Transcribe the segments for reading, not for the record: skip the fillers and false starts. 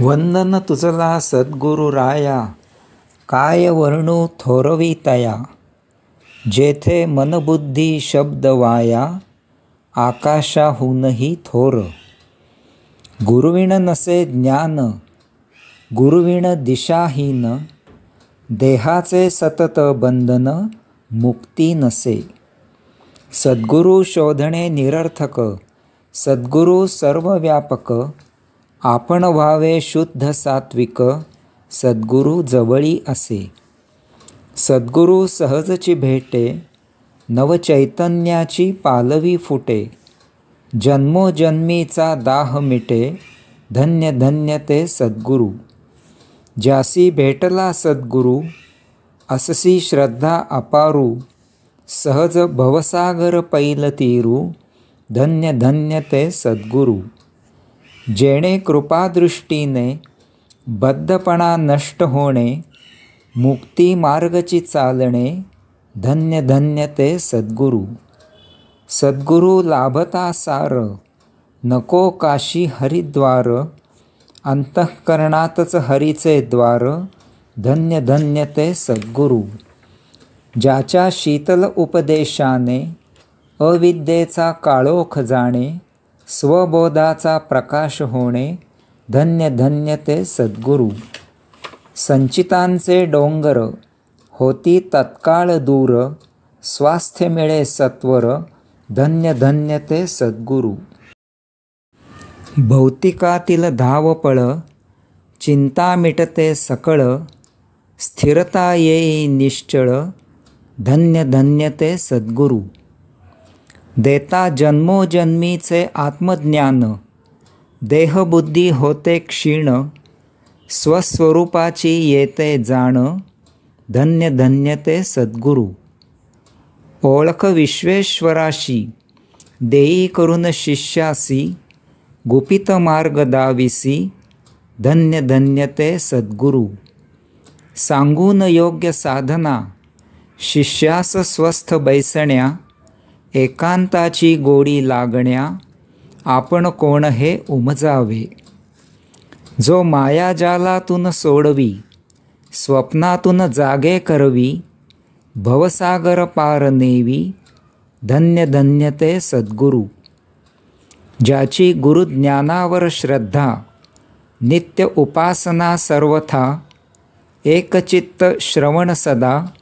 वंदन तुझला सद्गुरु राया, काय वर्णू थोरवितया. जेथे मनबुद्धी शब्द वाया, आकाशाहूनही थोर. गुरुविण नसे ज्ञान, गुरुविण दिशाहीन. देहाचे सतत बंधन, मुक्ती नसे. सद्गुरु शोधणे निरर्थक, सद्गुरु सर्वव्यापक. आपण व्हावे शुद्ध सात्विक, सद्गुरु जवळी असे. सद्गुरु सहजची भेटे, नवचैतन्याची पालवी फुटे. जन्मोजन्मीचा दाह मिटे, धन्य धन्य ते सद्गुरु. ज्यासी भेटला सद्गुरु, अससी श्रद्धा अपारू. सहज भवसागर पैल तीरू, धन्य धन्य ते सद्गुरु. जेणे कृपादृष्टीने बद्धपणा नष्ट होणे, मुक्ती मार्गची चालणे, धन्य धन्य ते सद्गुरु. सद्गुरु लाभता सार, नको काशी हरिद्वार. अंतःकरणातच हरीचे द्वार, धन्य धन्य ते सद्गुरु. ज्याच्या शीतल उपदेशाने अविद्येचा काळोख जाणे, स्वबोधाचा प्रकाश होणे, धन्य धन्य ते सद्गुरु. संचितांचे डोंगर होती तत्काळ दूर, स्वास्थ्य मिळे सत्वर, धन्य धन्य ते सद्गुरु. भौतिकातील धावपळ, चिंता मिटते सकळ. स्थिरता येई निश्चळ, धन्य धन्य ते सद्गुरु. देता जन्मोजन्मीचे आत्मज्ञान, देहबुद्धी होते क्षीण. स्वस्वरूपाची येते जाण, धन्य धन्य ते सद्गुरु. ओळख विश्वेश्वराशी, देई करून शिष्यासी. गुपित मार्ग दाविसी, धन्य धन्य ते सद्गुरु. सांगून योग्य साधना, शिष्यास स्वस्थ बैसण्या. एकांताची गोडी लागण्या, आपण कोण हे उमजावे. जो मायाजालातून सोडवी, स्वप्नातून जागे करवी. भवसागर पार नेवी, धन्य धन्य ते सद्गुरु. ज्याची गुरुज्ञानावर श्रद्धा, नित्य उपासना सर्वथा. एकचित्त श्रवण सदा,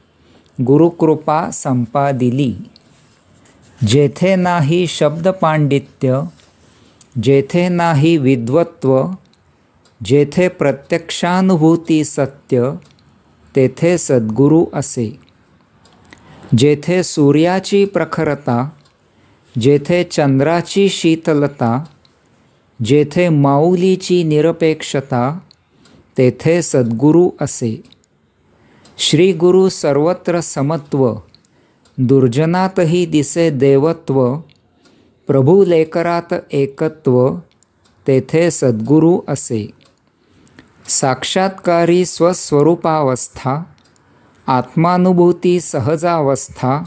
गुरुकृपा संपादिली. जेथे नाही शब्द पांडित्य, जेथे नाही विद्वत्व. जेथे प्रत्यक्षानुभूती सत्य, तेथे सद्गुरु असे. जेथे सूर्याची प्रखरता, जेथे चंद्राची शीतलता. जेथे माऊलीची निरपेक्षता, तेथे सद्गुरु असे. श्री गुरु सर्वत्र समत्व, दुर्जनातही दिसे देवत्व. प्रभू लेकरात एकत्व, तेथे सद्गुरु असे. साक्षात्कारी स्वस्वरूपावस्था, आत्मानुभूती सहजावस्था.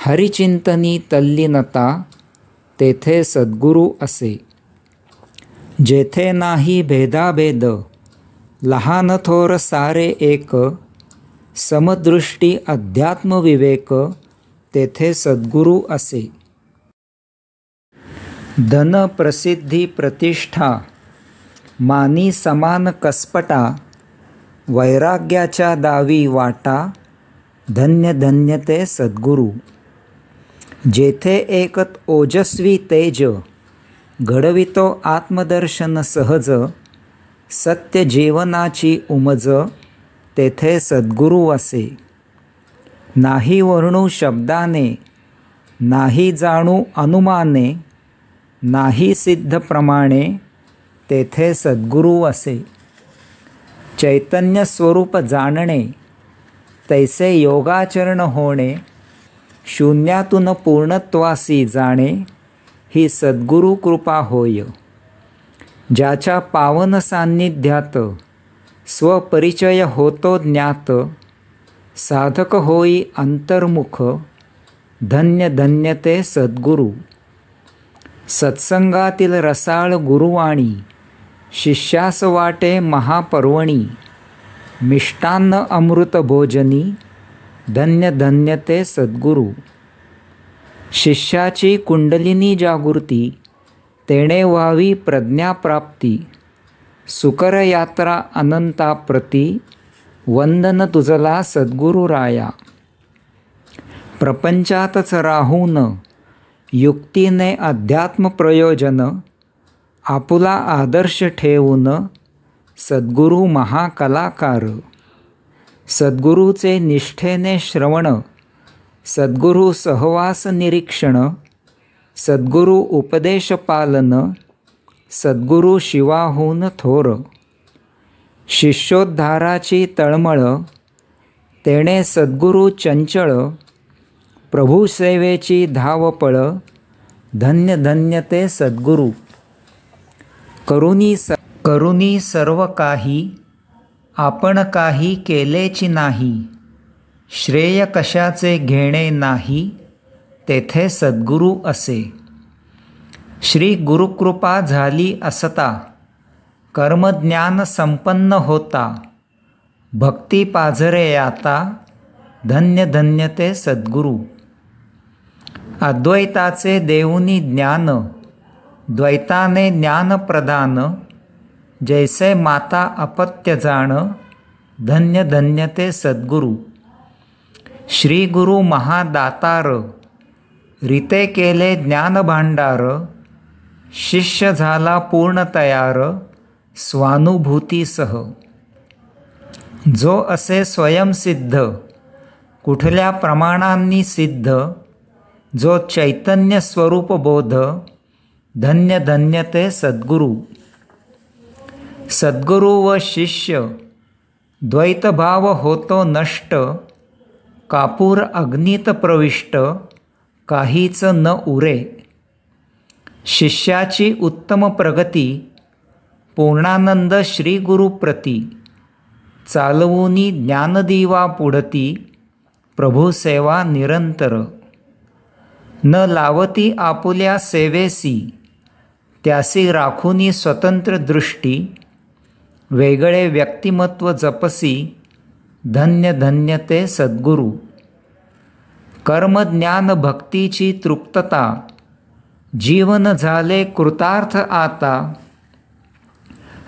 हरिचिंतनी तल्लीनता, तेथे सद्गुरु असे. जेथे नाही भेदाभेद, लहान थोर सारे एक. समदृष्टी अध्यात्मविवेक, तेथे सद्गुरु असे. धन प्रसिद्धी प्रतिष्ठा, मानी समान कसपटा. वैराग्याच्या दावी वाटा, धन्य धन्य ते सद्गुरु. जेथे एकत ओजस्वी तेज, घडवितो आत्मदर्शन सहज. सत्य जीवनाची उमज, तेथे सद्गुरु असे. नाही वर्णू शब्दाने, नाही जाणू अनुमाने. नाही सिद्ध प्रमाणे, तेथे सद्गुरु असे. चैतन्य स्वरूप जाणणे, तैसे योगाचरण होणे. शून्यातून पूर्णत्वासी जाणे, ही सद्गुरु कृपा होय. ज्याच्या पावन सान्निध्यात, स्वपरिचय होतो ज्ञात. साधक होई अंतर्मुख, धन्य धन्य ते सद्गुरु. सत्संगातील रसाळ गुरुवाणी, शिष्यास वाटे महापर्वणी, मिष्टान्न अमृत भोजनी, धन्य धन्य ते सद्गुरू. शिष्याची कुंडलिनी जागृती, तेणे व्हावी प्रज्ञाप्राप्ती. सुकर यात्रा अनंता प्रती, वंदन तुझला सद्गुरू राया. प्रपंचातच राहून युक्तीने अध्यात्म प्रयोजन, आपुला आदर्श ठेवून सद्गुरू महाकलाकार. सद्गुरूचे निष्ठेने श्रवण, सद्गुरू सहवास निरीक्षण, सद्गुरू उपदेश पालन, सद्गुरू शिवाहून थोर. शिष्योद्धाराची तळमळ, तेणे सद्गुरू चंचळ, प्रभुसेवेची धावपळ, धन्य धन्य ते सद्गुरू. करुनी सर्व काही, आपण काही केलेची नाही. श्रेय कशाचे घेणे नाही, तेथे सद्गुरू असे. श्री गुरुकृपा झाली असता, कर्मज्ञान संपन्न होता. भक्ती पाझरे आता, धन्य धन्य ते सद्गुरू. अद्वैताचे देऊनी ज्ञान, द्वैताने ज्ञान प्रदान. जैसे माता अपत्य जाण, धन्य धन्य ते सद्गुरू. श्री गुरु महादातार, रीते केले ज्ञान भांडार. शिष्य झाला पूर्ण तयार, स्वानुभूतीसह. जो असे स्वयंसिद्ध, कुठल्या प्रमाणांनी सिद्ध. जो चैतन्य स्वरूप बोध, धन्य धन्य ते सद्गुरू. सद्गुरू व शिष्य द्वैतभाव होतो नष्ट. कापूर अग्नीत प्रविष्ट, काहीच न उरे. शिष्याची उत्तम प्रगती, पूर्णानंद श्री गुरुप्रती. चालवूनी ज्ञानदिवा पुढती, प्रभुसेवा निरंतर. न लावती आपुल्या सेवेसी, त्यासी राखुनी स्वतंत्र दृष्टी. वेगळे व्यक्तिमत्व जपसी, धन्य धन्य ते सद्गुरू. कर्मज्ञान भक्तीची तृप्तता, जीवन झाले कृतार्थ आता.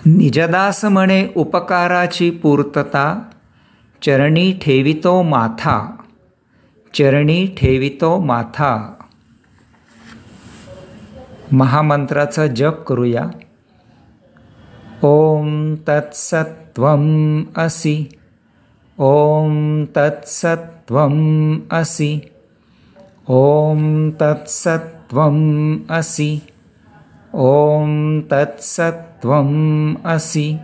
निजदास म्हणे उपकाराची पूर्तता. चरणी ठेवितो माथा, चरणी ठेवितो माथा. महामंत्राचा जप करूया. ओम तत्सत्वम असि, ओम तत्सत्वम असि, ओम तत्सत्वम असि, ओम तत्सत्वम असि,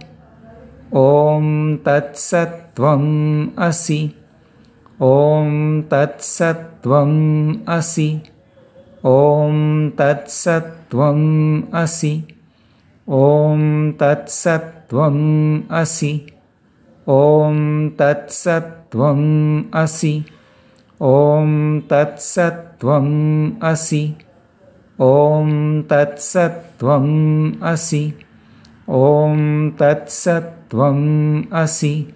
ओम तत्सत्वम असि, ओम तत्सत्वम असि, ओम तत्सत्वम असि, ओम तत्सत्वम असि, ओम तत्सत्वम असि, ओम तत्सत्वम असि, ओम तत्सत्वम असि, ओम तत्सत्वम असि,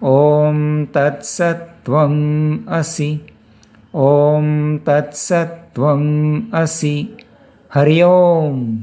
ओम तत्सत्वम असि, ओम तत्सत्वम असि. हरि ओम.